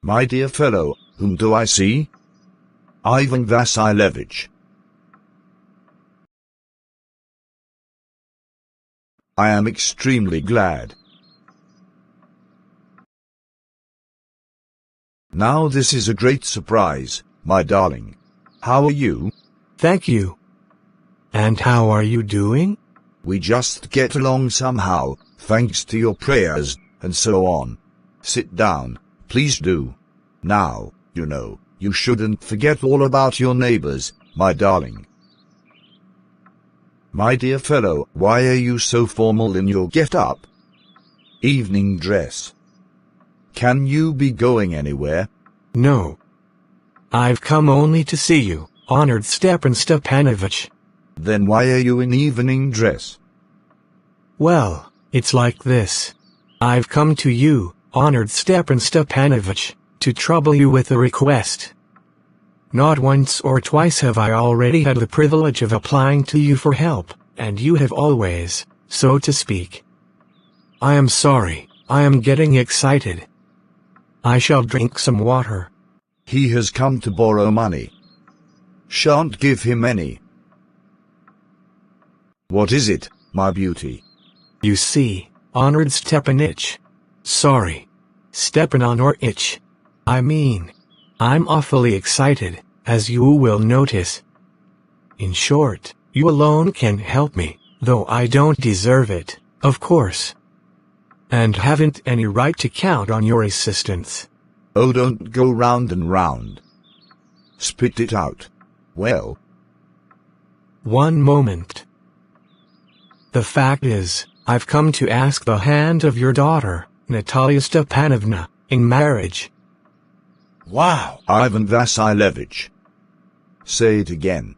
My dear fellow, whom do I see? Ivan Vassilevich. I am extremely glad. Now this is a great surprise, my darling. How are you? Thank you. And how are you doing? We just get along somehow, thanks to your prayers, and so on. Sit down, please do. Now, you shouldn't forget all about your neighbors, my darling. My dear fellow, why are you so formal in your get-up? Evening dress. Can you be going anywhere? No. I've come only to see you, honored Stepan Stepanovich. Then why are you in evening dress? Well, it's like this. I've come to you, honored Stepan Stepanovich, to trouble you with a request. Not once or twice have I already had the privilege of applying to you for help, and you have always, so to speak. I am sorry, I am getting excited. I shall drink some water. He has come to borrow money. Shan't give him any. What is it, my beauty? You see, honored Stepanich. Sorry. Stepanovich. I mean, I'm awfully excited, as you will notice. In short, you alone can help me, though I don't deserve it, of course. And haven't any right to count on your assistance. Oh, don't go round and round. Spit it out. Well? One moment. The fact is, I've come to ask the hand of your daughter, Natalia Stepanovna, in marriage. Wow! Ivan Vassilevich. Say it again.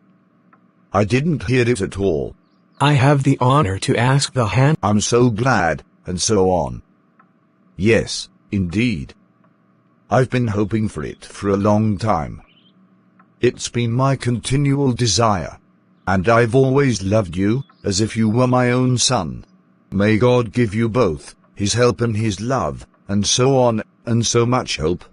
I didn't hear it at all. I have the honor to ask the hand. I'm so glad, and so on. Yes, indeed. I've been hoping for it for a long time. It's been my continual desire. And I've always loved you, as if you were my own son. May God give you both, His help and His love, and so on, and so much hope.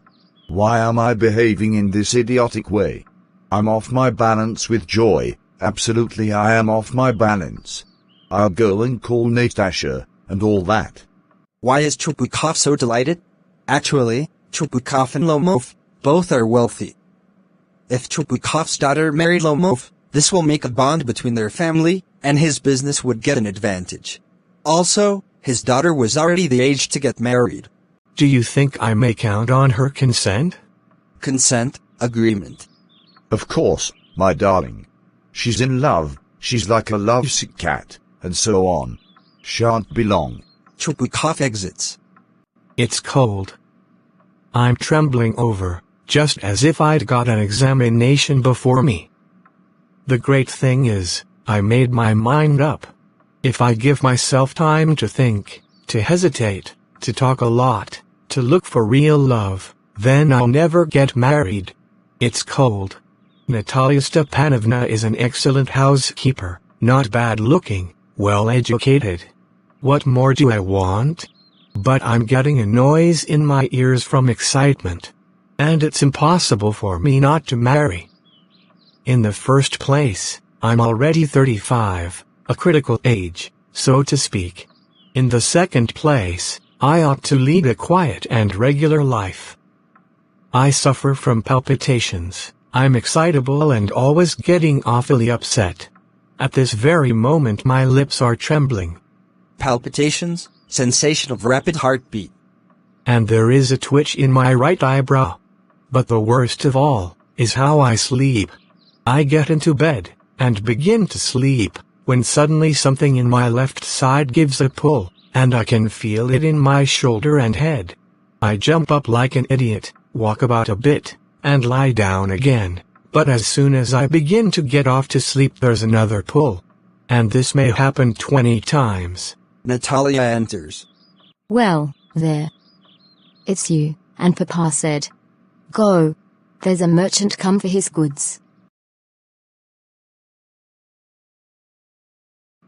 Why am I behaving in this idiotic way? I'm off my balance with joy, absolutely I am off my balance. I'll go and call Natasha, and all that. Why is Chupukov so delighted? Actually, Chupukov and Lomov, both are wealthy. If Chupukov's daughter married Lomov, this will make a bond between their family, and his business would get an advantage. Also, his daughter was already the age to get married. Do you think I may count on her consent? Consent, agreement. Of course, my darling. She's in love, she's like a lovesick cat, and so on. Shan't be long. Chupukov exits. It's cold. I'm trembling over, just as if I'd got an examination before me. The great thing is, I made my mind up. If I give myself time to think, to hesitate, to talk a lot, to look for real love, then I'll never get married. It's cold. Natalia Stepanovna is an excellent housekeeper, not bad looking, well educated. What more do I want? But I'm getting a noise in my ears from excitement. And it's impossible for me not to marry. In the first place, I'm already 35, a critical age, so to speak. In the second place, I ought to lead a quiet and regular life. I suffer from palpitations, I'm excitable and always getting awfully upset. At this very moment my lips are trembling. Palpitations, sensation of rapid heartbeat. And there is a twitch in my right eyebrow. But the worst of all, is how I sleep. I get into bed, and begin to sleep, when suddenly something in my left side gives a pull, and I can feel it in my shoulder and head. I jump up like an idiot, walk about a bit, and lie down again, but as soon as I begin to get off to sleep there's another pull. And this may happen 20 times. Natalia enters. Well, there. It's you, and Papa said. Go. There's a merchant come for his goods.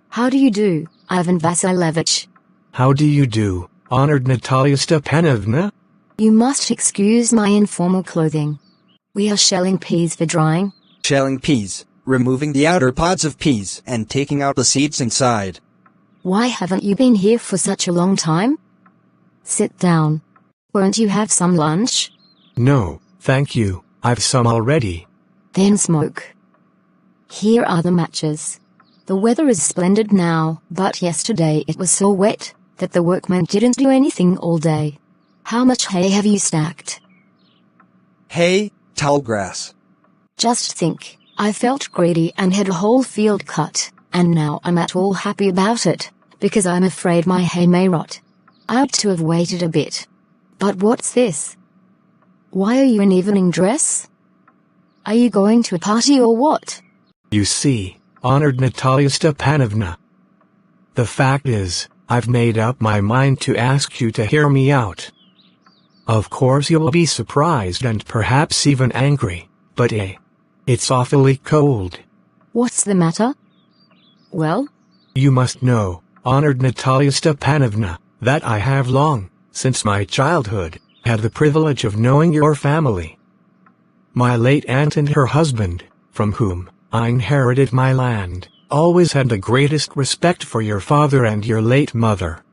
How do you do, Ivan Vassilevich? How do you do, honored Natalia Stepanovna? You must excuse my informal clothing. We are shelling peas for drying. Shelling peas, removing the outer pods of peas and taking out the seeds inside. Why haven't you been here for such a long time? Sit down. Won't you have some lunch? No, thank you, I've some already. Then smoke. Here are the matches. The weather is splendid now, but yesterday it was so wet that the workmen didn't do anything all day. How much hay have you stacked? Hay, tall grass. Just think, I felt greedy and had a whole field cut, and now I'm at all happy about it, because I'm afraid my hay may rot. I ought to have waited a bit. But what's this? Why are you in evening dress? Are you going to a party or what? You see, honored Natalia Stepanovna. The fact is, I've made up my mind to ask you to hear me out. Of course you'll be surprised and perhaps even angry, but it's awfully cold. What's the matter? Well? You must know, honored Natalia Stepanovna, that I have long, since my childhood, had the privilege of knowing your family. My late aunt and her husband, from whom I inherited my land, always had the greatest respect for your father and your late mother.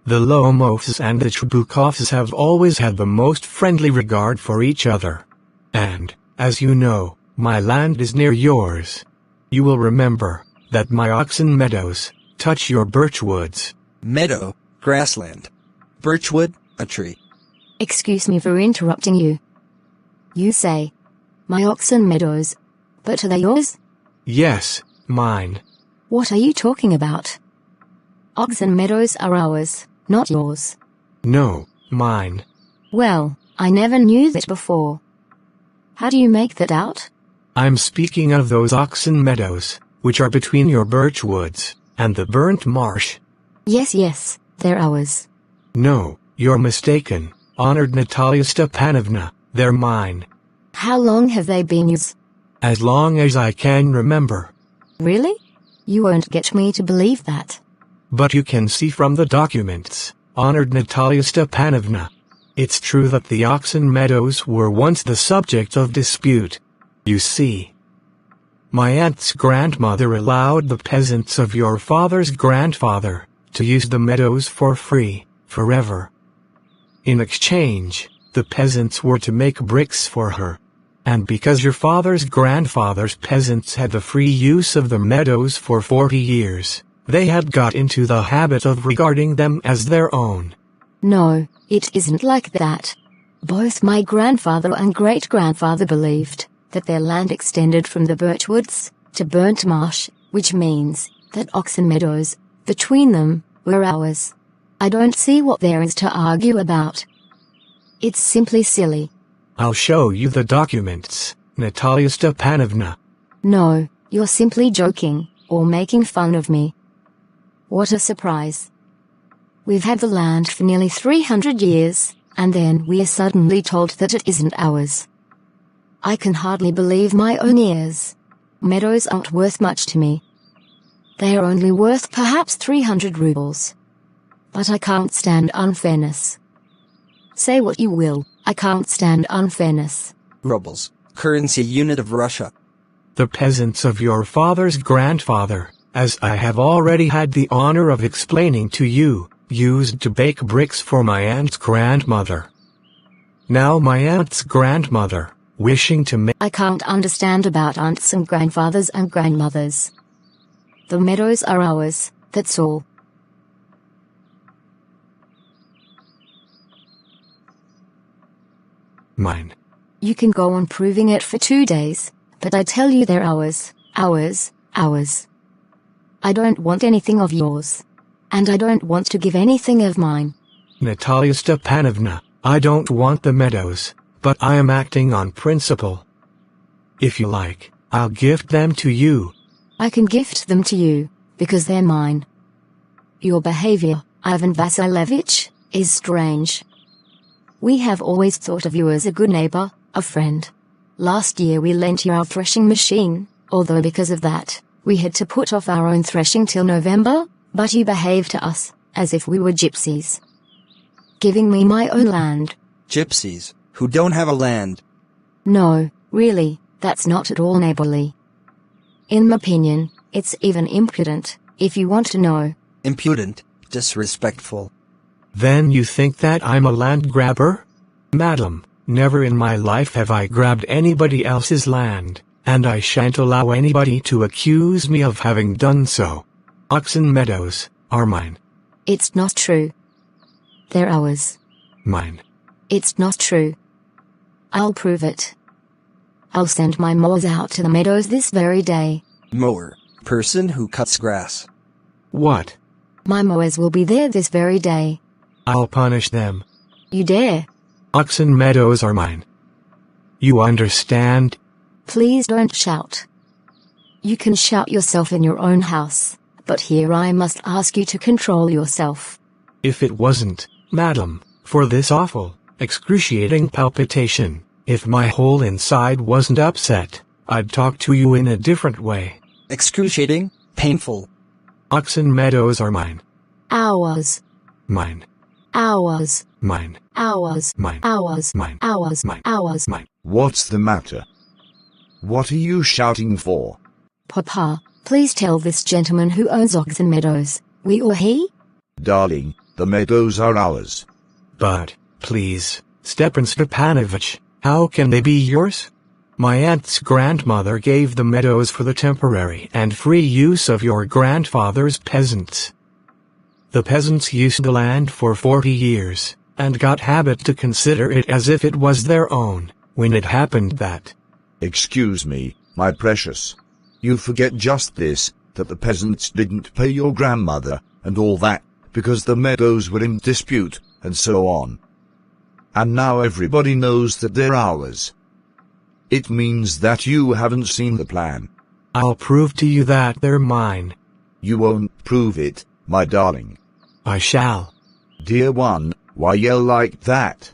The Lomovs and the Trebukovs have always had the most friendly regard for each other. And, as you know, my land is near yours. You will remember that my oxen meadows touch your birch woods. Meadow, grassland. Birchwood, a tree. Excuse me for interrupting you. You say, my oxen meadows, but are they yours? Yes, mine. What are you talking about? Oxen meadows are ours, not yours. No, mine. Well, I never knew that before. How do you make that out? I'm speaking of those oxen meadows, which are between your birch woods and the burnt marsh. Yes, they're ours. No, you're mistaken, honored Natalia Stepanovna, they're mine. How long have they been yours? As long as I can remember. Really? You won't get me to believe that. But you can see from the documents, honored Natalia Stepanovna. It's true that the oxen meadows were once the subject of dispute. You see, my aunt's grandmother allowed the peasants of your father's grandfather to use the meadows for free, forever. In exchange, the peasants were to make bricks for her. And because your father's grandfather's peasants had the free use of the meadows for 40 years, they had got into the habit of regarding them as their own. No, it isn't like that. Both my grandfather and great-grandfather believed that their land extended from the birchwoods to burnt marsh, which means that oxen meadows, between them, were ours. I don't see what there is to argue about. It's simply silly. I'll show you the documents, Natalia Stepanovna. No, you're simply joking, or making fun of me. What a surprise. We've had the land for nearly 300 years, and then we are suddenly told that it isn't ours. I can hardly believe my own ears. Meadows aren't worth much to me. They are only worth perhaps 300 rubles. But I can't stand unfairness. Say what you will, I can't stand unfairness. Rubles, currency unit of Russia. The peasants of your father's grandfather, as I have already had the honor of explaining to you, used to bake bricks for my aunt's grandmother. Now my aunt's grandmother, wishing to make— I can't understand about aunts and grandfathers and grandmothers. The meadows are ours, that's all. Mine. You can go on proving it for 2 days, but I tell you they're ours, ours, ours. I don't want anything of yours. And I don't want to give anything of mine. Natalia Stepanovna, I don't want the meadows, but I am acting on principle. If you like, I'll gift them to you. I can gift them to you, because they're mine. Your behavior, Ivan Vasilievich, is strange. We have always thought of you as a good neighbor, a friend. Last year we lent you our threshing machine, although because of that, we had to put off our own threshing till November, but you behaved to us, as if we were gypsies. Giving me my own land, gypsies, who don't have a land. No, really, that's not at all neighborly. In my opinion, it's even impudent, if you want to know. Impudent, disrespectful. Then you think that I'm a land grabber? Madam, never in my life have I grabbed anybody else's land, and I shan't allow anybody to accuse me of having done so. Oxen Meadows are mine. It's not true. They're ours. Mine. It's not true. I'll prove it. I'll send my mowers out to the meadows this very day. Mower, person who cuts grass. What? My mowers will be there this very day. I'll punish them. You dare? Oxen Meadows are mine. You understand? Please don't shout. You can shout yourself in your own house, but here I must ask you to control yourself. If it wasn't, madam, for this awful, excruciating palpitation, if my whole inside wasn't upset, I'd talk to you in a different way. Excruciating, painful. Oxen Meadows are mine. Ours. Mine. Ours. Mine. Ours. Mine. Ours. Mine. Ours. Mine. Ours. Mine. What's the matter? What are you shouting for? Papa, please tell this gentleman who owns Oxen Meadows, we or he? Darling, the meadows are ours. But, please, Stepan Stepanovich, how can they be yours? My aunt's grandmother gave the meadows for the temporary and free use of your grandfather's peasants. The peasants used the land for 40 years, and got habit to consider it as if it was their own, when it happened that... Excuse me, my precious. You forget just this, that the peasants didn't pay your grandmother, and all that, because the meadows were in dispute, and so on. And now everybody knows that they're ours. It means that you haven't seen the plan. I'll prove to you that they're mine. You won't prove it, my darling. I shall. Dear one, why yell like that?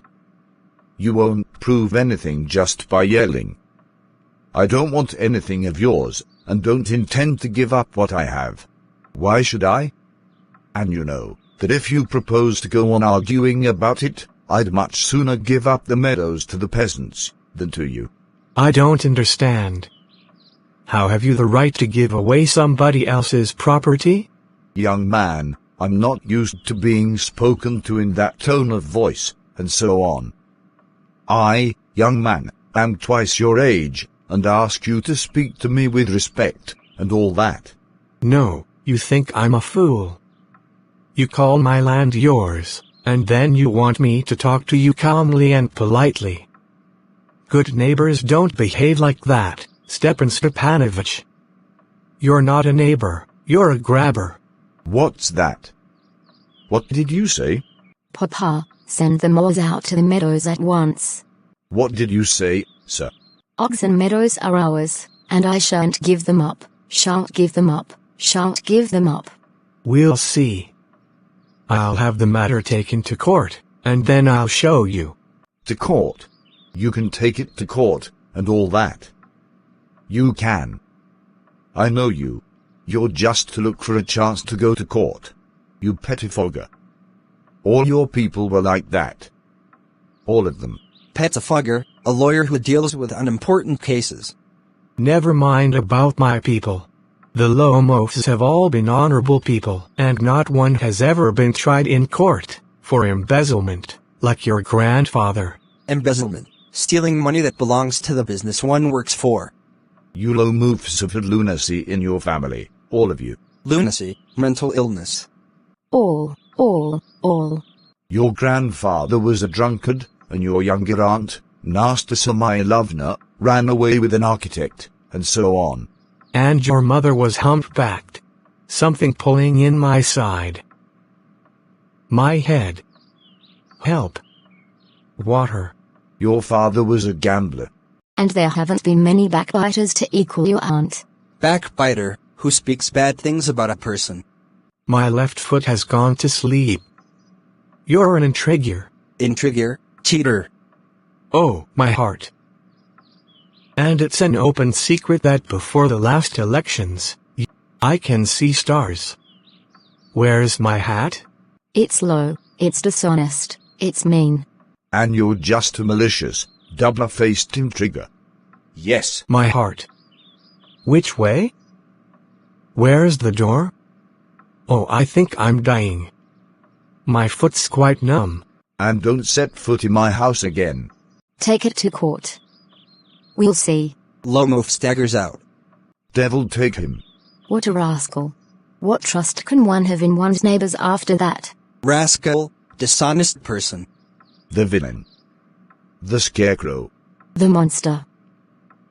You won't prove anything just by yelling. I don't want anything of yours, and don't intend to give up what I have. Why should I? And you know, that if you propose to go on arguing about it, I'd much sooner give up the meadows to the peasants, than to you. I don't understand. How have you the right to give away somebody else's property? Young man, I'm not used to being spoken to in that tone of voice, and so on. I, young man, am twice your age, and ask you to speak to me with respect, and all that. No, you think I'm a fool. You call my land yours, and then you want me to talk to you calmly and politely. Good neighbors don't behave like that, Stepan Stepanovich. You're not a neighbor, you're a grabber. What's that? What did you say? Papa, send the mowers out to the meadows at once. What did you say, sir? Oxen Meadows are ours, and I shan't give them up, shan't give them up, shan't give them up. We'll see. I'll have the matter taken to court, and then I'll show you. To court? You can take it to court, and all that. You can. I know you. You're just to look for a chance to go to court. You pettifogger. All your people were like that. All of them. Pettifogger, a lawyer who deals with unimportant cases. Never mind about my people. The Lomofs have all been honorable people, and not one has ever been tried in court for embezzlement, like your grandfather. Embezzlement, stealing money that belongs to the business one works for. You Lomofs have had lunacy in your family, all of you. Lunacy, mental illness. All. Your grandfather was a drunkard, and your younger aunt, Nasta Samailovna, ran away with an architect, and so on. And your mother was humpbacked. Something pulling in my side. My head. Help. Water. Your father was a gambler. And there haven't been many backbiters to equal your aunt. Backbiter, who speaks bad things about a person. My left foot has gone to sleep. You're an intriguer. Intriguer, cheater. Oh, my heart. And it's an open secret that before the last elections, I can see stars. Where's my hat? It's low, it's dishonest, it's mean. And you're just a malicious, double-faced intriguer. Yes. My heart. Which way? Where's the door? Oh, I think I'm dying. My foot's quite numb. And don't set foot in my house again. Take it to court. We'll see. Lomov staggers out. Devil take him. What a rascal. What trust can one have in one's neighbors after that? Rascal, dishonest person. The villain. The scarecrow. The monster.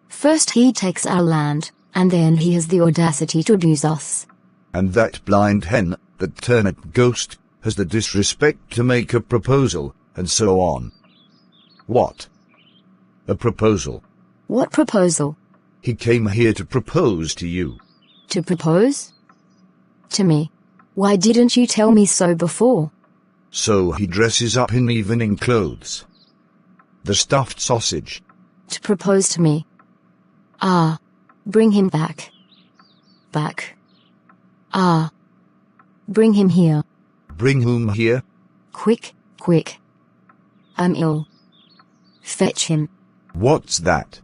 First he takes our land, and then he has the audacity to abuse us. And that blind hen, that turnip ghost, has the disrespect to make a proposal, and so on. What? A proposal? What proposal? He came here to propose to you. To propose? To me? Why didn't you tell me so before? So he dresses up in evening clothes. The stuffed sausage. To propose to me. Ah. Bring him back. Back. Ah. Bring him here. Bring whom here? Quick, quick. I'm ill. Fetch him. What's that?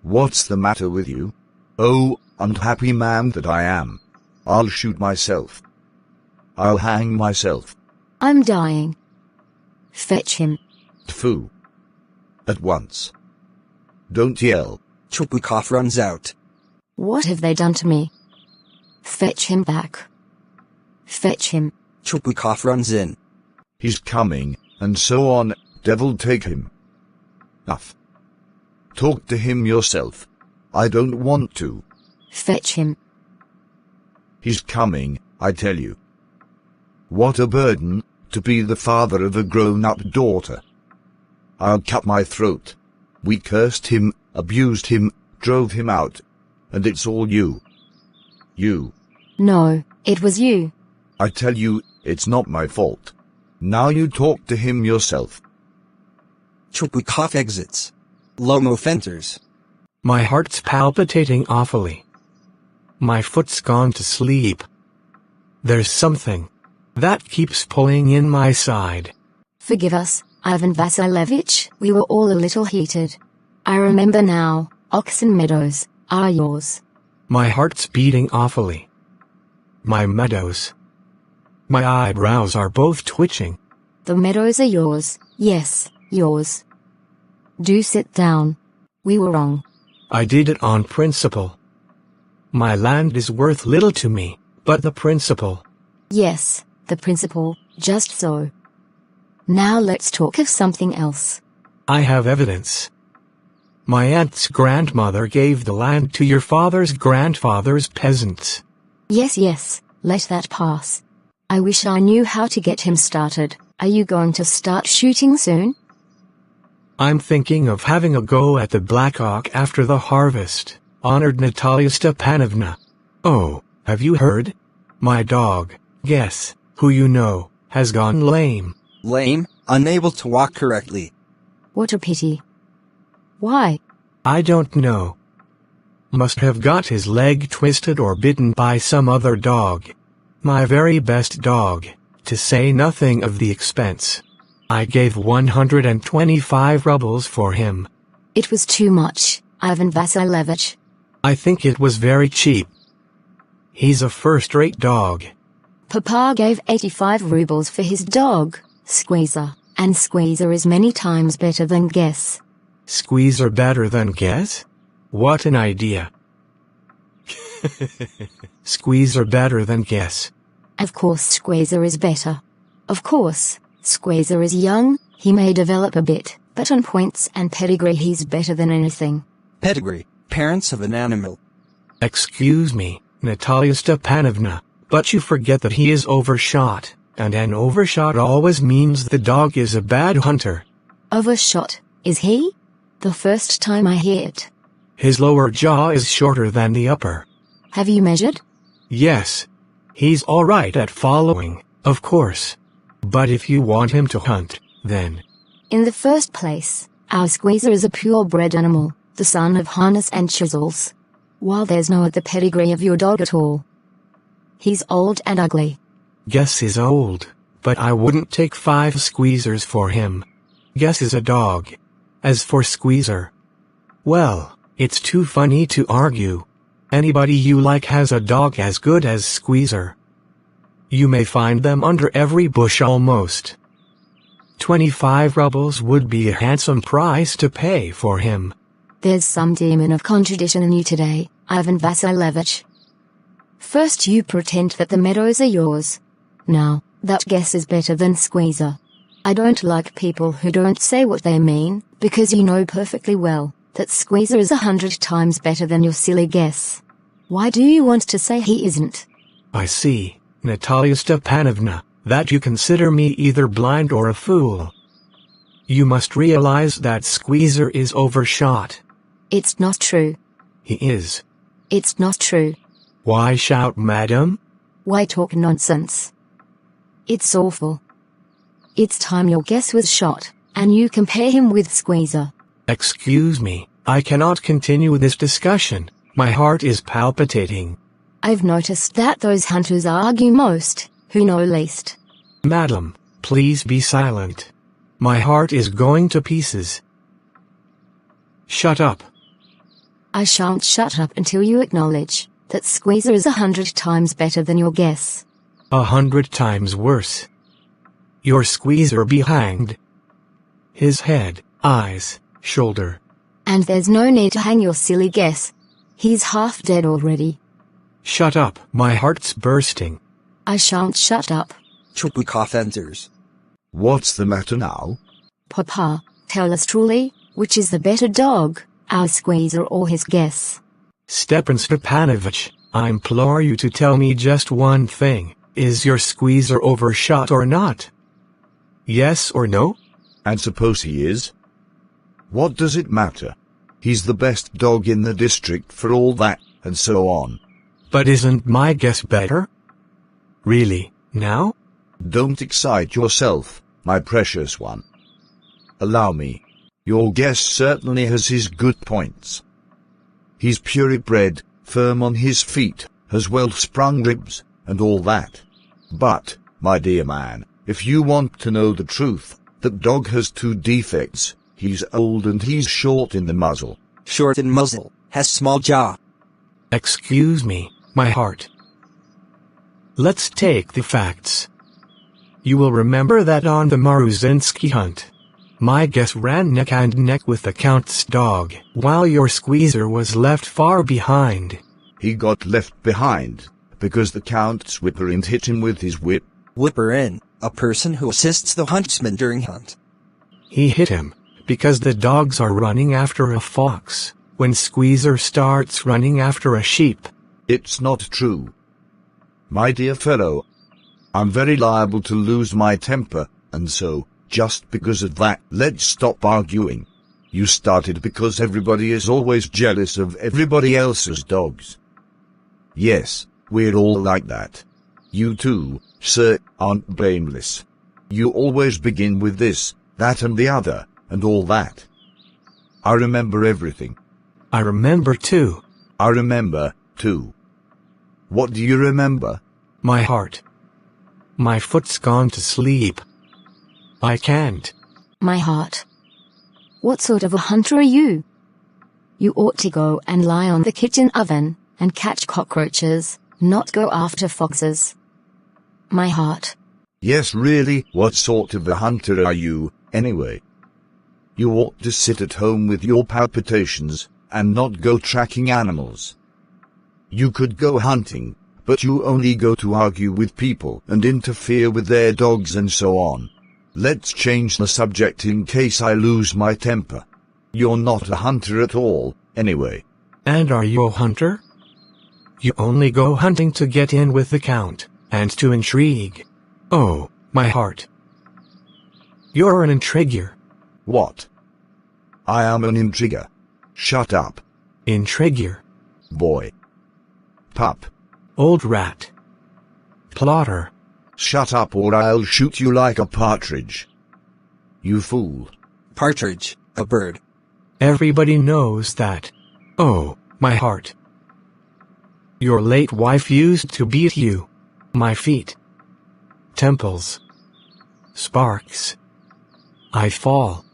What's the matter with you? Oh, unhappy man that I am. I'll shoot myself. I'll hang myself. I'm dying. Fetch him. Tfu. At once. Don't yell. Chupukov runs out. What have they done to me? Fetch him back. Fetch him. Chupukov runs in. He's coming, and so on. Devil take him. Enough. Talk to him yourself. I don't want to. Fetch him. He's coming, I tell you. What a burden, to be the father of a grown-up daughter. I'll cut my throat. We cursed him, abused him, drove him out. And it's all you. You. No, it was you. I tell you, it's not my fault. Now you talk to him yourself. Chupukov exits. Lomov enters. My heart's palpitating awfully. My foot's gone to sleep. There's something that keeps pulling in my side. Forgive us, Ivan Vassilevich, we were all a little heated. I remember now, Oxen Meadows are yours. My heart's beating awfully. My meadows. My eyebrows are both twitching. The meadows are yours, yes, yours. Do sit down. We were wrong. I did it on principle. My land is worth little to me, but the principle. Yes, the principle, just so. Now let's talk of something else. I have evidence. My aunt's grandmother gave the land to your father's grandfather's peasants. Yes, let that pass. I wish I knew how to get him started. Are you going to start shooting soon? I'm thinking of having a go at the Blackhawk after the harvest, honored Natalia Stepanovna. Oh, have you heard? My dog, guess, who you know, has gone lame. Lame, unable to walk correctly. What a pity. Why? I don't know. Must have got his leg twisted or bitten by some other dog. My very best dog, to say nothing of the expense. I gave 125 rubles for him. It was too much, Ivan Vassilevich. I think it was very cheap. He's a first-rate dog. Papa gave 85 rubles for his dog, Squeezer, and Squeezer is many times better than Guess. Squeezer better than Guess? What an idea. Squeezer better than Guess. Of course Squeezer is better. Of course, Squeezer is young, he may develop a bit, but on points and pedigree he's better than anything. Pedigree, parents of an animal. Excuse me, Natalia Stepanovna, but you forget that he is overshot, and an overshot always means the dog is a bad hunter. Overshot, is he? The first time I hear it. His lower jaw is shorter than the upper. Have you measured? Yes. He's all right at following, of course. But if you want him to hunt, then... In the first place, our Squeezer is a purebred animal, the son of harness and chisels. While there's no other pedigree of your dog at all. He's old and ugly. Guess he's old, but I wouldn't take 5 Squeezers for him. Guess is a dog. As for Squeezer, well, it's too funny to argue. Anybody you like has a dog as good as Squeezer. You may find them under every bush almost. 25 rubles would be a handsome price to pay for him. There's some demon of contradiction in you today, Ivan Vassilevich. First you pretend that the meadows are yours. Now, that guess is better than Squeezer. I don't like people who don't say what they mean, because you know perfectly well that Squeezer is 100 times better than your silly guess. Why do you want to say he isn't? I see, Natalia Stepanovna, that you consider me either blind or a fool. You must realize that Squeezer is overshot. It's not true. He is. It's not true. Why shout, madam? Why talk nonsense? It's awful. It's time your guess was shot, and you compare him with Squeezer. Excuse me, I cannot continue this discussion. My heart is palpitating. I've noticed that those hunters argue most, who know least. Madam, please be silent. My heart is going to pieces. Shut up. I shan't shut up until you acknowledge that Squeezer is 100 times better than your guess. 100 times worse. Your Squeezer be hanged. His head, eyes, shoulder. And there's no need to hang your silly guess. He's half dead already. Shut up, my heart's bursting. I shan't shut up. Chupukov enters. What's the matter now? Papa, tell us truly, which is the better dog, our Squeezer or his guess? Stepan Stepanovich, I implore you to tell me just one thing. Is your Squeezer overshot or not? Yes or no? And suppose he is? What does it matter? He's the best dog in the district for all that, and so on. But isn't my guess better? Really, now? Don't excite yourself, my precious one. Allow me. Your guess certainly has his good points. He's purebred, firm on his feet, has well-sprung ribs, and all that. But, my dear man, if you want to know the truth, that dog has two defects. He's old and he's short in the muzzle. Short in muzzle, has small jaw. Excuse me, my heart. Let's take the facts. You will remember that on the Maruzinsky hunt, my guess ran neck and neck with the Count's dog, while your Squeezer was left far behind. He got left behind, because the Count's whipper-in hit him with his whip. Whipper-in, a person who assists the huntsman during hunt. He hit him, because the dogs are running after a fox, when Squeezer starts running after a sheep. It's not true. My dear fellow, I'm very liable to lose my temper, and so, just because of that, let's stop arguing. You started because everybody is always jealous of everybody else's dogs. Yes, we're all like that. You too, sir, aren't blameless. You always begin with this, that and the other, and all that. I remember everything. I remember too. I remember, too. What do you remember? My heart. My foot's gone to sleep. I can't. My heart. What sort of a hunter are you? You ought to go and lie on the kitchen oven and catch cockroaches, not go after foxes. My heart. Yes, really, what sort of a hunter are you, anyway? You ought to sit at home with your palpitations, and not go tracking animals. You could go hunting, but you only go to argue with people and interfere with their dogs and so on. Let's change the subject in case I lose my temper. You're not a hunter at all, anyway. And are you a hunter? You only go hunting to get in with the Count, and to intrigue. Oh, my heart. You're an intriguer. What? I am an intriguer. Shut up. Intriguer. Boy. Pup. Old rat. Plotter. Shut up or I'll shoot you like a partridge. You fool. Partridge, a bird. Everybody knows that. Oh, my heart. Your late wife used to beat you. My feet. Temples. Sparks. I fall.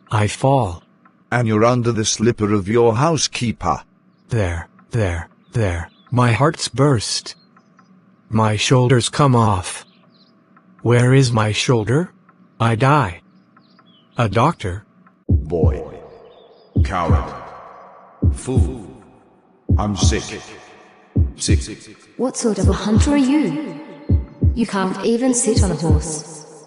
And you're under the slipper of your housekeeper. There. My heart's burst. My shoulders come off. Where is my shoulder? I die. A doctor? Boy. Coward. Fool. I'm sick. Sick. What sort of a hunter are you? You can't even sit on a horse.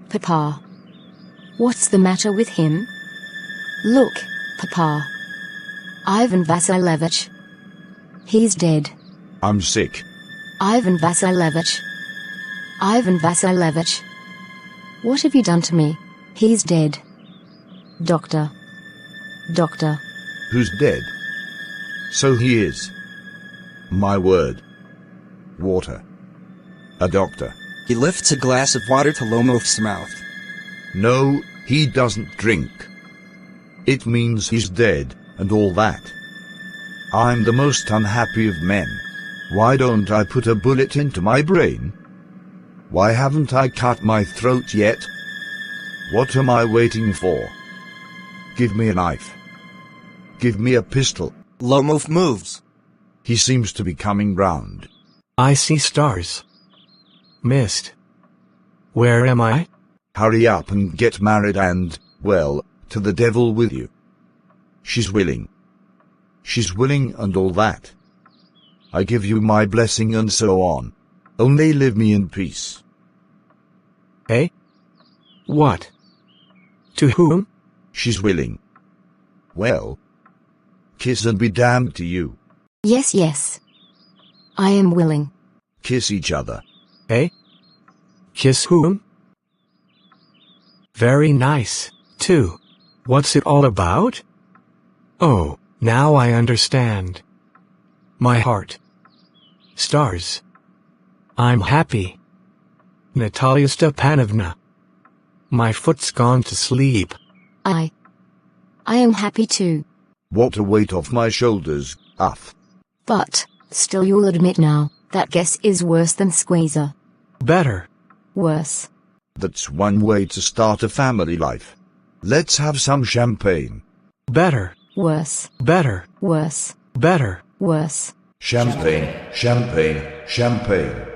Papa. What's the matter with him? Look, Papa. Ivan Vassilevich. He's dead. I'm sick. Ivan Vassilevich. Ivan Vassilevich. What have you done to me? He's dead. Doctor. Doctor. Who's dead? So he is. My word. Water. A doctor. He lifts a glass of water to Lomov's mouth. No, he doesn't drink. It means he's dead, and all that. I'm the most unhappy of men. Why don't I put a bullet into my brain? Why haven't I cut my throat yet? What am I waiting for? Give me a knife. Give me a pistol. Lomov moves. He seems to be coming round. I see stars. Mist. Where am I? Hurry up and get married and, well, to the devil with you. She's willing. She's willing and all that. I give you my blessing and so on. Only leave me in peace. Eh? What? To whom? She's willing. Well, kiss and be damned to you. Yes. I am willing. Kiss each other. Eh? Kiss whom? Very nice, too. What's it all about? Oh, now I understand. My heart. Stars. I'm happy. Natalia Stepanovna. My foot's gone to sleep. I am happy too. What a weight off my shoulders, uff. But, still you'll admit now, that guess is worse than Squeezer. Better. Worse. That's one way to start a family life. Let's have some champagne. Better. Worse. Better. Worse. Better. Worse. Champagne, champagne, champagne.